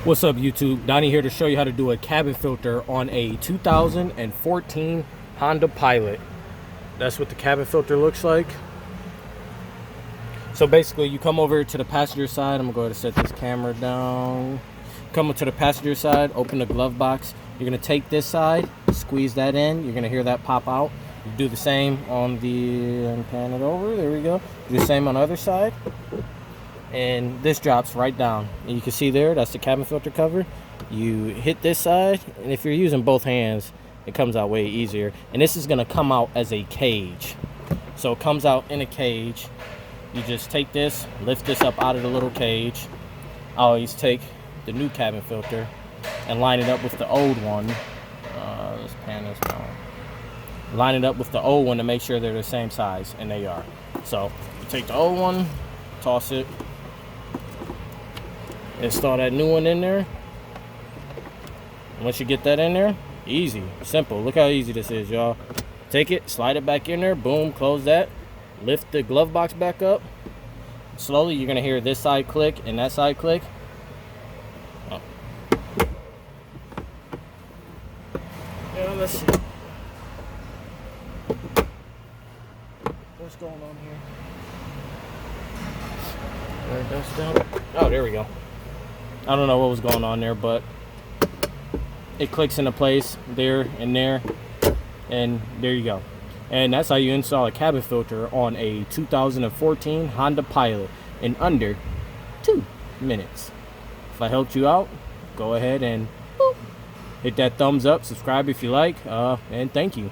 What's up, YouTube? Donnie here to show you how to do a cabin filter on a 2014 Honda Pilot. That's what the cabin filter looks like. So basically, you come over to the passenger side. I'm gonna go ahead and set this camera down. Come up to the passenger side, open the glove box. You're gonna take this side, squeeze that in. You're gonna hear that pop out. You do the same on the, and pan it over, there we go. Do the same on the other side. And this drops right down, and you can see there, that's the cabin filter cover. You hit this side, and if you're using both hands, it comes out way easier. And this is going to come out as a cage, so it comes out in a cage. You just take this, lift this up out of the little cage. I always take the new cabin filter and line it up with the old one. Let's pan this down. Line it up with the old one to make sure they're the same size, and they are. So you take the old one, toss it, install that new one in there. Once you get that in there, easy, simple. Look how easy this is, y'all. Take it, slide it back in there, boom, close that, lift the glove box back up. Slowly, you're gonna hear this side click and that side click. Oh. Yeah, let's see. What's going on here? Oh, there we go. I don't know what was going on there, but it clicks into place there and there, and there you go. And that's how you install a cabin filter on a 2014 Honda Pilot in under 2 minutes. If I helped you out, go ahead and hit that thumbs up, subscribe if you like, and thank you.